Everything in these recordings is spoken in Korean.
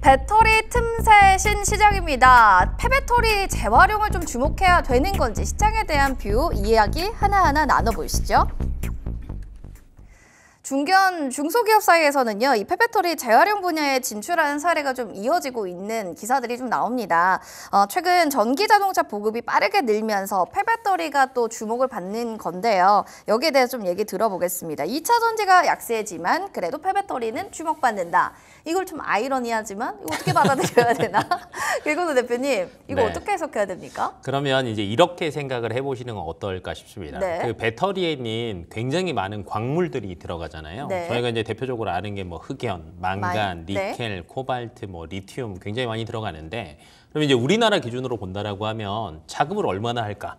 배터리 틈새 신시장입니다. 폐배터리 재활용을 좀 주목해야 되는 건지 시장에 대한 뷰, 이야기 하나하나 나눠보시죠. 중견, 중소기업 사이에서는요, 이 폐배터리 재활용 분야에 진출하는 사례가 좀 이어지고 있는 기사들이 좀 나옵니다. 최근 전기자동차 보급이 빠르게 늘면서 폐배터리가 또 주목을 받는 건데요. 여기에 대해서 좀 얘기 들어보겠습니다. 2차 전지가 약세지만 그래도 폐배터리는 주목받는다. 이걸 좀 아이러니하지만 이거 어떻게 받아들여야 되나? 길건우 대표님, 이거 어떻게 해석해야 됩니까? 그러면 이제 이렇게 생각을 해보시는 건 어떨까 싶습니다. 그 배터리에는 굉장히 많은 광물들이 들어가잖아요. 저희가 이제 대표적으로 아는 게 뭐 흑연, 망간, 니켈, 코발트, 뭐 리튬 굉장히 많이 들어가는데, 그럼 이제 우리나라 기준으로 본다라고 하면 자금을 얼마나 할까?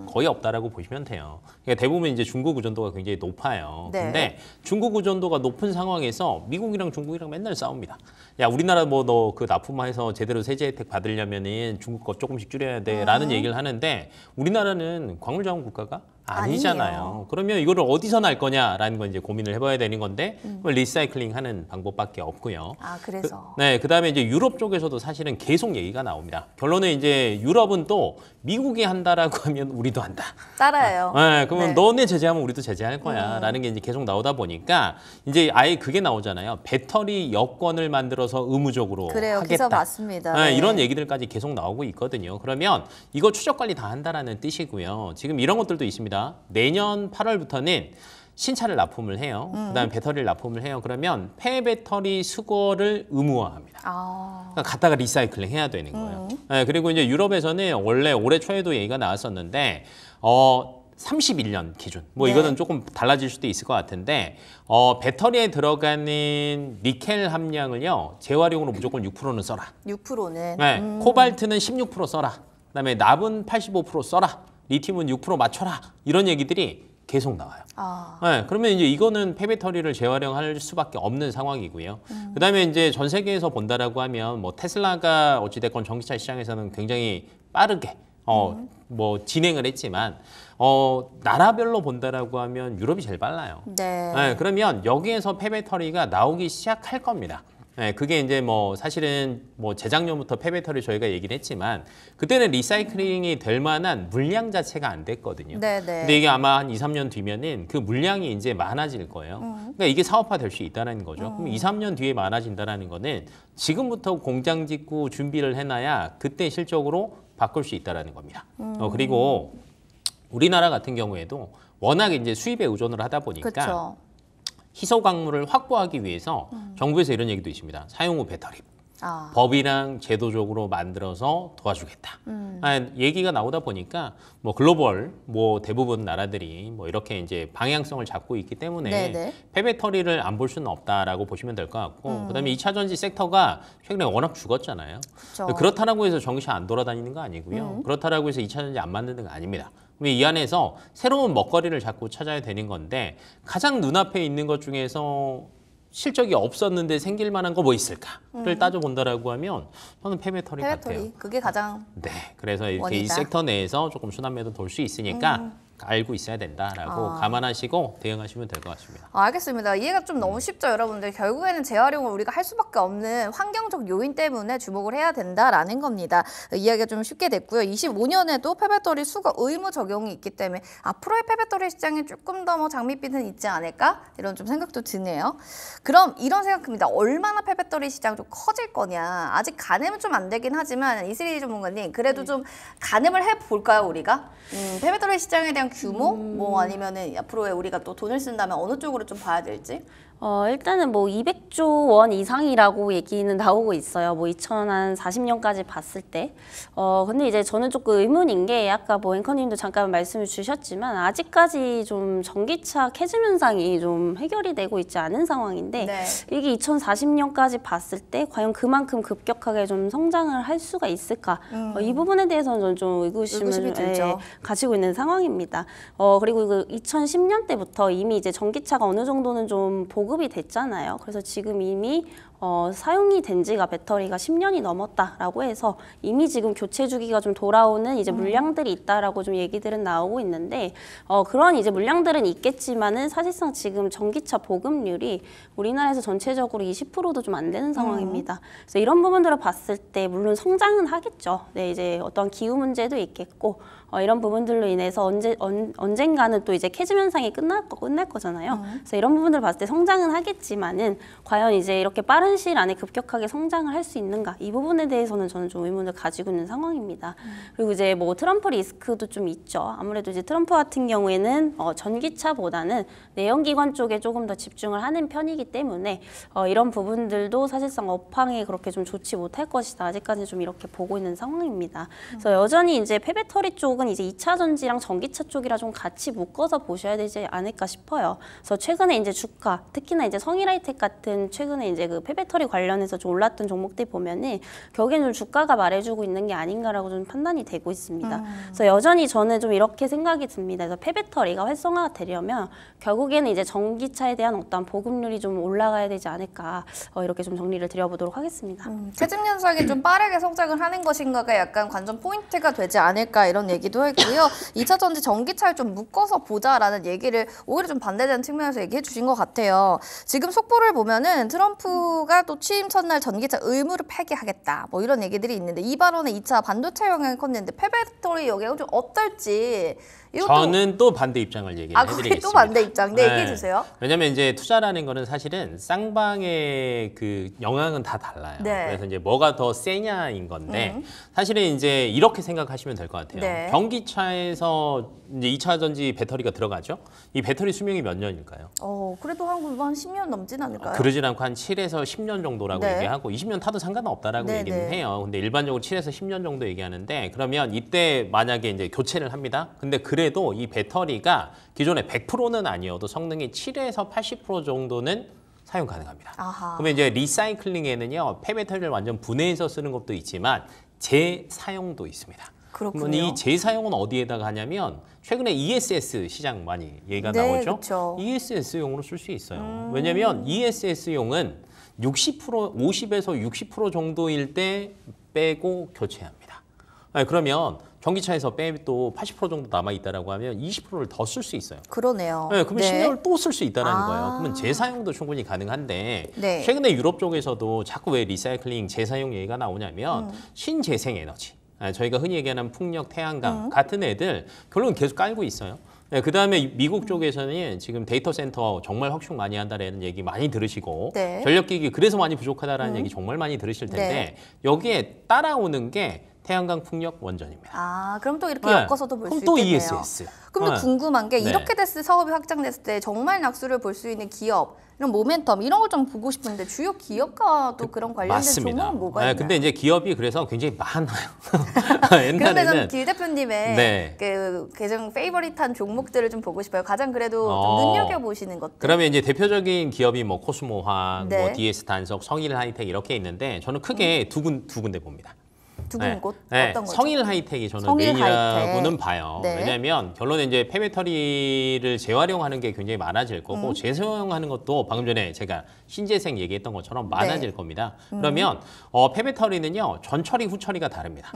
거의 없다라고 보시면 돼요. 그러니까 대부분 이제 중국 의존도가 굉장히 높아요. 근데 중국 의존도가 높은 상황에서 미국이랑 중국이랑 맨날 싸웁니다. 야, 우리나라 뭐 너 그 납품해서 제대로 세제 혜택 받으려면은 중국 거 조금씩 줄여야 돼라는 얘기를 하는데, 우리나라는 광물자원 국가가 아니잖아요. 아니에요. 그러면 이거를 어디서 날 거냐라는 건 이제 고민을 해봐야 되는 건데, 리사이클링 하는 방법밖에 없고요. 아, 그래서. 그다음에 이제 유럽 쪽에서도 사실은 계속 얘기가 나옵니다. 결론은 이제 유럽은 또 미국이 한다라고 하면 우리도 한다. 따라해요. 그러면 너네 제재하면 우리도 제재할 거야라는 게 이제 계속 나오다 보니까 이제 아예 그게 나오잖아요. 배터리 여권을 만들어서 의무적으로 그래요, 하겠다. 기사 맞습니다. 이런 얘기들까지 계속 나오고 있거든요. 그러면 이거 추적 관리 다 한다라는 뜻이고요. 지금 이런 것들도 있습니다. 내년 8월부터는 신차를 납품을 해요. 그다음에 배터리를 납품을 해요. 그러면 폐배터리 수거를 의무화합니다. 그러니까 갖다가 리사이클링 해야 되는 거예요. 그리고 이제 유럽에서는 원래 올해 초에도 얘기가 나왔었는데 31년 기준. 뭐 이거는 조금 달라질 수도 있을 것 같은데, 배터리에 들어가는 니켈 함량을요, 재활용으로 무조건 6%는 써라. 6%는? 코발트는 16% 써라. 그다음에 납은 85% 써라. 리튬은 6% 맞춰라. 이런 얘기들이 계속 나와요. 그러면 이제 이거는 폐배터리를 재활용할 수밖에 없는 상황이고요. 그다음에 이제 전 세계에서 본다라고 하면 뭐 테슬라가 어찌됐건 전기차 시장에서는 굉장히 빠르게 뭐 진행을 했지만 나라별로 본다라고 하면 유럽이 제일 빨라요. 그러면 여기에서 폐배터리가 나오기 시작할 겁니다. 그게 이제 뭐 사실은 뭐 재작년부터 폐배터리 저희가 얘기를 했지만 그때는 리사이클링이 될 만한 물량 자체가 안 됐거든요. 근데 이게 아마 한 2, 3년 뒤면은 그 물량이 이제 많아질 거예요. 그러니까 이게 사업화 될 수 있다는 거죠. 그럼 2, 3년 뒤에 많아진다는 거는 지금부터 공장 짓고 준비를 해놔야 그때 실적으로 바꿀 수 있다는 겁니다. 그리고 우리나라 같은 경우에도 워낙 이제 수입에 의존을 하다 보니까 희소 광물을 확보하기 위해서 정부에서 이런 얘기도 있습니다. 사용 후 배터리. 법이랑 제도적으로 만들어서 도와주겠다. 얘기가 나오다 보니까 뭐 글로벌 뭐 대부분 나라들이 뭐 이렇게 이제 방향성을 잡고 있기 때문에 폐배터리를 안 볼 수는 없다라고 보시면 될 것 같고, 그다음에 2차 전지 섹터가 최근에 워낙 죽었잖아요. 그렇다라고 해서 전기차 안 돌아다니는 거 아니고요. 그렇다라고 해서 2차 전지 안 만드는 거 아닙니다. 이 안에서 새로운 먹거리를 자꾸 찾아야 되는 건데, 가장 눈앞에 있는 것 중에서 실적이 없었는데 생길 만한 거 뭐 있을까를 따져본다라고 하면 저는 폐배터리 같아요. 그게 가장 그래서 이렇게 원이다. 이 섹터 내에서 조금 순환매도 돌 수 있으니까 알고 있어야 된다라고 감안하시고 대응하시면 될 것 같습니다. 알겠습니다. 이해가 좀 너무 쉽죠, 여러분들. 결국에는 재활용을 우리가 할 수밖에 없는 환경적 요인 때문에 주목을 해야 된다라는 겁니다. 이해가 좀 쉽게 됐고요. 25년에도 폐배터리 수거 의무 적용이 있기 때문에 앞으로의 폐배터리 시장에 조금 더 뭐 장밋빛은 있지 않을까? 이런 좀 생각도 드네요. 그럼 이런 생각입니다. 얼마나 폐배터리 시장 좀 커질 거냐. 아직 가늠은 좀 안 되긴 하지만 이슬이 전문가님, 그래도 좀 가늠을 해볼까요, 우리가? 폐배터리 시장에 대한 규모? 뭐 아니면은 앞으로에 우리가 또 돈을 쓴다면 어느 쪽으로 좀 봐야 될지? 일단은 뭐 200조 원 이상이라고 얘기는 나오고 있어요. 뭐 2040년까지 봤을 때. 근데 이제 저는 조금 의문인 게, 아까 뭐 앵커님도 잠깐 말씀을 주셨지만 아직까지 좀 전기차 캐즘 현상이 좀 해결이 되고 있지 않은 상황인데, 이게 2040년까지 봤을 때 과연 그만큼 급격하게 좀 성장을 할 수가 있을까? 이 부분에 대해서는 저는 좀 의구심을 가지고 있는 상황입니다. 그리고 그 2010년 때부터 이미 이제 전기차가 어느 정도는 좀 보급이 됐잖아요. 그래서 지금 이미 사용이 된 지가 배터리가 10년이 넘었다라고 해서 이미 지금 교체 주기가 좀 돌아오는 이제 물량들이 있다라고 좀 얘기들은 나오고 있는데 그런 이제 물량들은 있겠지만은 사실상 지금 전기차 보급률이 우리나라에서 전체적으로 20%도 좀 안 되는 상황입니다. 그래서 이런 부분들을 봤을 때 물론 성장은 하겠죠. 네, 이제 어떤 기후 문제도 있겠고 이런 부분들로 인해서 언젠가는 또 이제 캐즘 현상이 끝날 거잖아요. 그래서 이런 부분들을 봤을 때 성장은 하겠지만은 과연 이제 이렇게 빠른 시일 안에 급격하게 성장을 할 수 있는가 이 부분에 대해서는 저는 좀 의문을 가지고 있는 상황입니다. 그리고 이제 뭐 트럼프 리스크도 좀 있죠. 아무래도 이제 트럼프 같은 경우에는 전기차보다는 내연기관 쪽에 조금 더 집중을 하는 편이기 때문에 이런 부분들도 사실상 업황에 그렇게 좀 좋지 못할 것이다. 아직까지는 좀 이렇게 보고 있는 상황입니다. 그래서 여전히 이제 폐배터리 쪽은 이제 2차 전지랑 전기차 쪽이라 좀 같이 묶어서 보셔야 되지 않을까 싶어요. 그래서 최근에 이제 주가, 특히나 이제 성일하이텍 같은 최근에 이제 그 폐배터리 관련해서 좀 올랐던 종목들 보면은 결국에는 주가가 말해주고 있는 게 아닌가라고 좀 판단이 되고 있습니다. 그래서 여전히 저는 좀 이렇게 생각이 듭니다. 그래서 폐배터리가 활성화가 되려면 결국에는 이제 전기차에 대한 어떤 보급률이 좀 올라가야 되지 않을까 이렇게 좀 정리를 드려보도록 하겠습니다. 캐즘 현상이 좀 빠르게 성장을 하는 것인가가 약간 관전 포인트가 되지 않을까 이런 얘기도 했고요. 2차 전지 전기차를 좀 묶어서 보자라는 얘기를 오히려 좀 반대되는 측면에서 얘기해 주신 것 같아요. 지금 속보를 보면은 트럼프가 또 취임 첫날 전기차 의무를 폐기하겠다 뭐 이런 얘기들이 있는데 이 발언에 2차 반도체 영향이 컸는데 폐배터리 영향은 좀 어떨지 이것도 저는 또 반대 입장을 얘기해 거기 드리겠습니다. 또 반대 입장. 네, 얘기해 주세요. 왜냐면 이제 투자라는 거는 사실은 쌍방의 그 영향은 다 달라요. 네. 그래서 이제 뭐가 더 세냐인 건데 사실은 이제 이렇게 생각하시면 될 것 같아요. 네. 전기차에서 이제 2차 전지 배터리가 들어가죠. 이 배터리 수명이 몇 년일까요? 그래도 한 10년 넘진 않을까요? 그러진 않고 한 7에서 10년 정도라고 네. 얘기하고 20년 타도 상관은 없다라고 네, 얘기는 네. 해요. 근데 일반적으로 7에서 10년 정도 얘기하는데 그러면 이때 만약에 이제 교체를 합니다. 근데 그래도 이 배터리가 기존에 100%는 아니어도 성능이 7에서 80% 정도는 사용 가능합니다. 아하. 그러면 이제 리사이클링에는요, 폐배터리를 완전 분해해서 쓰는 것도 있지만 재사용도 있습니다. 그러면 그렇군요. 이 재사용은 어디에다가 하냐면 최근에 ESS 시장 많이 얘기가 네, 나오죠. 그쵸. ESS용으로 쓸 수 있어요. 왜냐하면 ESS용은 50에서 60% 정도일 때 빼고 교체합니다. 아니, 그러면 전기차에서 빼도 80% 정도 남아 있다라고 하면 20%를 더 쓸 수 있어요. 그러네요. 네, 그러면 10년을 또 쓸 수 있다는 아. 거예요. 그러면 재사용도 충분히 가능한데 네. 최근에 유럽 쪽에서도 자꾸 왜 리사이클링 재사용 얘기가 나오냐면 신재생 에너지. 저희가 흔히 얘기하는 풍력, 태양광 같은 애들 결국은 계속 깔고 있어요. 네, 그다음에 미국 쪽에서는 지금 데이터 센터 정말 확충 많이 한다라는 얘기 많이 들으시고 네. 전력기기 그래서 많이 부족하다라는 얘기 정말 많이 들으실 텐데 네. 여기에 따라오는 게 태양광 풍력 원전입니다. 그럼 또 이렇게 네. 엮어서도 볼 수 그럼 또 있겠네요. ESS. 그럼 또 네. 궁금한 게 네. 이렇게 됐을 사업이 확장됐을 때 정말 낙수를 볼 수 있는 기업, 이런 모멘텀 이런 걸 좀 보고 싶은데 주요 기업과 또 그런 관련된 맞습니다. 종목은 뭐가 네, 있나요? 근데 이제 기업이 그래서 굉장히 많아요. 그런데 옛날에는 저는 길 대표님의 네. 그 계정 페이버릿한 종목들을 좀 보고 싶어요. 가장 그래도 좀 어. 눈여겨보시는 것들. 그러면 이제 대표적인 기업이 뭐 코스모화학, 네. 뭐 DS 단석, 성일 하이텍 이렇게 있는데 저는 크게 두 군데 봅니다. 두 분 곳 네, 어떤 거죠? 성일 하이텍이 저는 성일 메인이라고는 하이텍. 봐요. 네. 왜냐하면 결론은 이제 폐배터리를 재활용하는 게 굉장히 많아질 거고 재사용하는 것도 방금 전에 제가 신재생 얘기했던 것처럼 많아질 네. 겁니다. 그러면 폐배터리는요 전처리, 후처리가 다릅니다.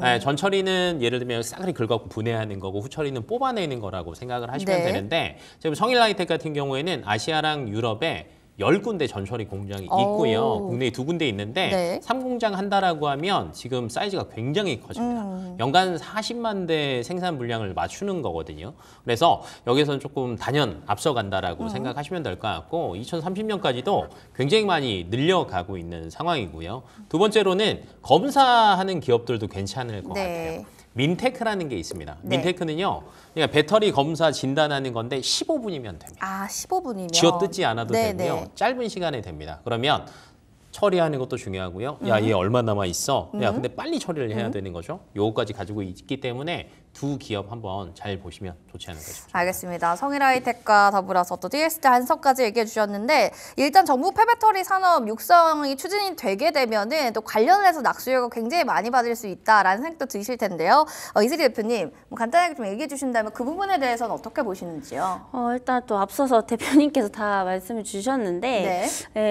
네, 전처리는 예를 들면 싸그리 긁어갖고 분해하는 거고 후처리는 뽑아내는 거라고 생각을 하시면 네. 되는데 지금 성일 하이텍 같은 경우에는 아시아랑 유럽에 10군데 전처리 공장이 있고요. 오. 국내에 2군데 있는데 네. 3공장 한다라고 하면 지금 사이즈가 굉장히 커집니다. 연간 40만 대 생산 물량을 맞추는 거거든요. 그래서 여기서는 조금 단연 앞서간다라고 생각하시면 될 것 같고 2030년까지도 굉장히 많이 늘려가고 있는 상황이고요. 두 번째로는 검사하는 기업들도 괜찮을 것 네. 같아요. 민테크라는 게 있습니다. 네. 민테크는요. 그러니까 배터리 검사 진단하는 건데 15분이면 됩니다. 15분이면 쥐어 뜯지 않아도 네, 되고요. 네. 짧은 시간에 됩니다. 그러면 처리하는 것도 중요하고요. 야, 얘 얼마 남아 있어? 야, 근데 빨리 처리를 해야 되는 거죠. 요거까지 가지고 있기 때문에 두 기업 한번 잘 보시면 좋지 않을까 싶습니다. 알겠습니다. 성일하이텍과 더불어서 또 DST 한석까지 얘기해 주셨는데 일단 정부 폐배터리 산업 육성이 추진이 되게 되면은 또 관련해서 낙수효가 굉장히 많이 받을 수 있다라는 생각도 드실 텐데요. 이슬이 대표님 뭐 간단하게 좀 얘기해 주신다면 그 부분에 대해서는 어떻게 보시는지요? 일단 또 앞서서 대표님께서 다 말씀을 주셨는데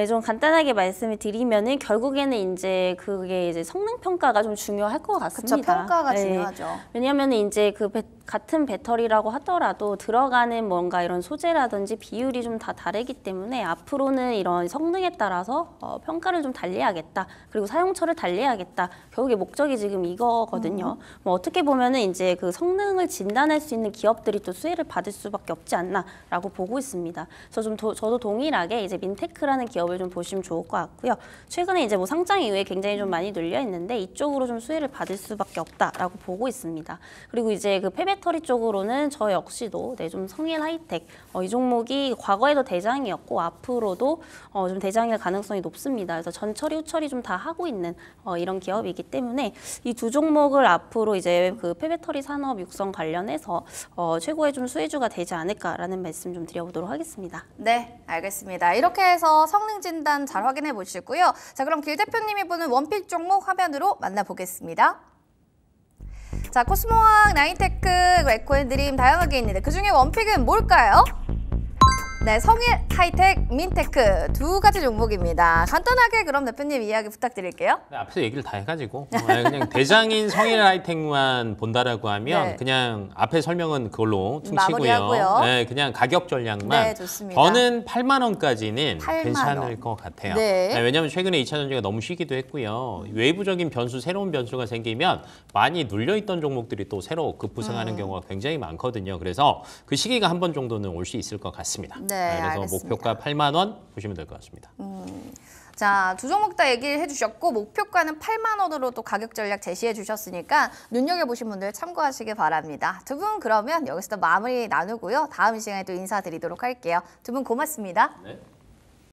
좀 간단하게 말씀을 드리면은 결국에는 이제 그게 이제 성능 평가가 좀 중요할 것 같습니다. 그렇죠. 평가가 중요하죠. 왜냐하면 이제 그 같은 배터리라고 하더라도 들어가는 뭔가 이런 소재라든지 비율이 좀 다 다르기 때문에 앞으로는 이런 성능에 따라서 평가를 좀 달리하겠다. 그리고 사용처를 달리하겠다. 결국에 목적이 지금 이거거든요. 뭐 어떻게 보면은 이제 그 성능을 진단할 수 있는 기업들이 또 수혜를 받을 수밖에 없지 않나라고 보고 있습니다. 그래서 저도 동일하게 이제 민테크라는 기업을 좀 보시면 좋을 것 같고요. 최근에 이제 뭐 상장 이후에 굉장히 좀 많이 눌려 있는데 이쪽으로 좀 수혜를 받을 수밖에 없다라고 보고 있습니다. 그리고 이제 그 폐배터리 쪽으로는 저 역시도 좀 성일하이텍 이 종목이 과거에도 대장이었고 앞으로도 좀 대장일 가능성이 높습니다. 그래서 전처리 후처리 좀 다 하고 있는 이런 기업이기 때문에 이 두 종목을 앞으로 이제 그 폐배터리 산업 육성 관련해서 최고의 좀 수혜주가 되지 않을까라는 말씀 좀 드려보도록 하겠습니다. 네, 알겠습니다. 이렇게 해서 성능 진단 잘 확인해 보시고요. 자, 그럼 길 대표님이 보는 원픽 종목 화면으로 만나보겠습니다. 자, 코스모왕, 나인테크, 에코앤드림 다양하게 있는데 그중에 원픽은 뭘까요? 네, 성일, 하이텍, 민테크 두 가지 종목입니다. 간단하게 그럼 대표님 이야기 부탁드릴게요. 네, 앞에서 얘기를 다 해가지고 그냥 대장인 성일 하이텍만 본다라고 하면 네. 그냥 앞에 설명은 그걸로 퉁치고요. 마무리하고요. 네, 그냥 가격 전략만. 네, 좋습니다. 저는 8만 원까지는 8만 괜찮을 원. 것 같아요. 네. 왜냐하면 최근에 2차 전지가 너무 쉬기도 했고요. 외부적인 변수, 새로운 변수가 생기면 많이 눌려있던 종목들이 또 새로 급부상하는 경우가 굉장히 많거든요. 그래서 그 시기가 한 번 정도는 올 수 있을 것 같습니다. 네, 그래서 알겠습니다. 목표가 8만 원 보시면 될 것 같습니다. 자, 두 종목 다 얘기를 해주셨고 목표가는 8만 원으로 또 가격 전략 제시해 주셨으니까 눈여겨보신 분들 참고하시길 바랍니다. 두 분 그러면 여기서 또 마무리 나누고요. 다음 시간에 또 인사드리도록 할게요. 두 분 고맙습니다. 네.